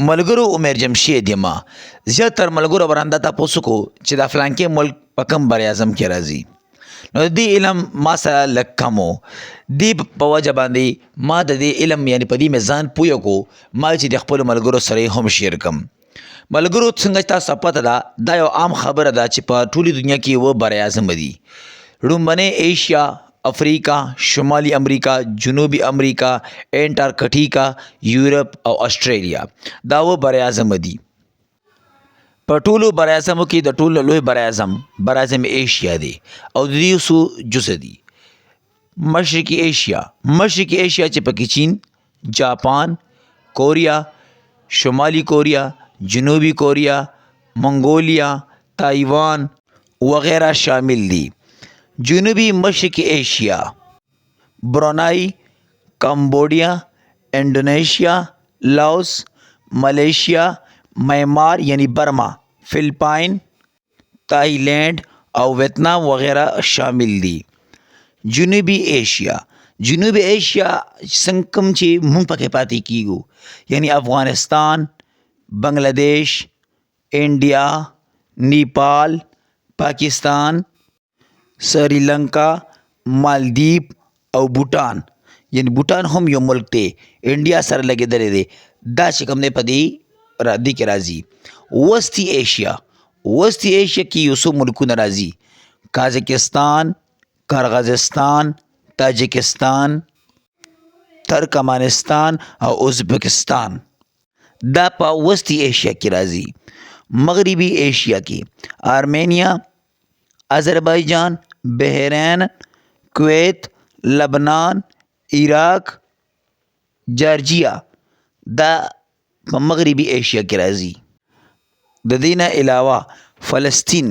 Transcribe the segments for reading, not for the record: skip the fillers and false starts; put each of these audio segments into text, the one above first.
ملګرو عمر جمشید یم. زیاتره ملګرو برانده تاسو کو چې د فلانکې ملک په کوم بر اعظم کې راځي. نو دې علم ما سره لږ کم و. دې په وجه باندې ما د دې علم یعنې په دې مې ځان پوه کو ما چې د خپلو ملګرو سره یې هم شیر کم. ملګرو څنګه چې تاسو پته ده دا یو عام خبره ده چې په ټولې دنیا کې اووه بر اعظم دي. لومبنی ایشیا، افریقا، شمالي امریکا، جنوبي امریکا، انټارکټیکا، یورپ او استرالیا دا اووه بر اعظم دي. په ټولو بر اعظمو کې د ټولو لوی بر اعظم ایشیا دی او د دې څو جزء دي. مشرقي ایشیا چې پکې چین، جاپان، کوریا، شمالي کوریا، جنوبي کوریا، منګولیا، تایوان وغیرہ شامل دي. جنوبی مشرقی ایشیا برونائی، کمبوڈیا، انڈونیشیا، لاؤس، ملیشیا، میانمار یعنی برما، فلپائن، تائی لینڈ او ویتنام وغیرہ شامل دي. جنوبی ایشیا څنګه کوم چې مونږ پکې پاتې کیږو یعنی افغانستان، بنگلادیش، انډیا، نیپال، پاکستان، سریلنکا، مالدیپ او بوټان یعنی بوټان هم یو ملک دی انډیا سره لګېدلی دی. دا چې کوم دی په دې کې راځي. وسطی ایشیا کې یو څو ملکونه راځي: کازاکستان، قرغیزستان، تاجکستان، ترکمنستان او ازبکستان. دا په وسطی ایشیا کې راځي. مغربي ایشیا کې آرمینیا، آذربایجان، بحرین، کویت، لبنان، عراق، جارجیا دا په مغربي ایشیا کې راځي. د دې نه علاوه فلسطین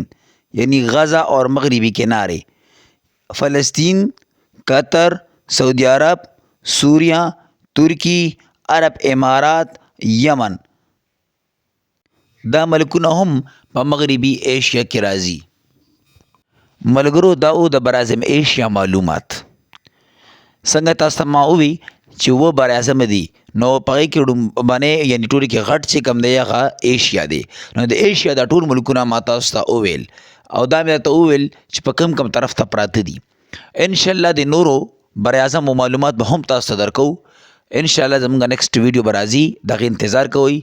یعنی غزه اور مغربی کنارے، فلسطین، قطر، سعودی عرب، سوریہ، ترکی، عرب امارات، یمن دا ملکونه هم په مغربي ایشیا کې راځي. ملګرو دا او د براعظم ایشیا معلومات. څنګه تاسو ته ما ووی چې اووه بر اعظم دي نو په هغې کې لومبنی یعنې ټولو کې غټ چې کوم دی هغه ایشیا دی. نو د ایشیا دا ټول ملکونه ما تاسو ته وویل او دا مې درته وویل چې په کوم طرف ته پراته دي. انشاءالله د نورو بر اعظمو معلومات به هم تاسو ته درکوو. انشاءالله زموږ نیکسټ ویډیو به راځي، د هغې انتظار کوئ.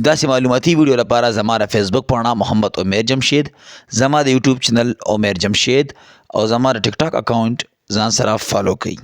داسې معلوماتي ویډیو لپاره زما د فیسبوک پاڼه محمد عمر جمشید، زما د یوټیوب چینل عمر جمشید او زما د ټیک ټاک اکاونټ ځان سره فالو کړئ.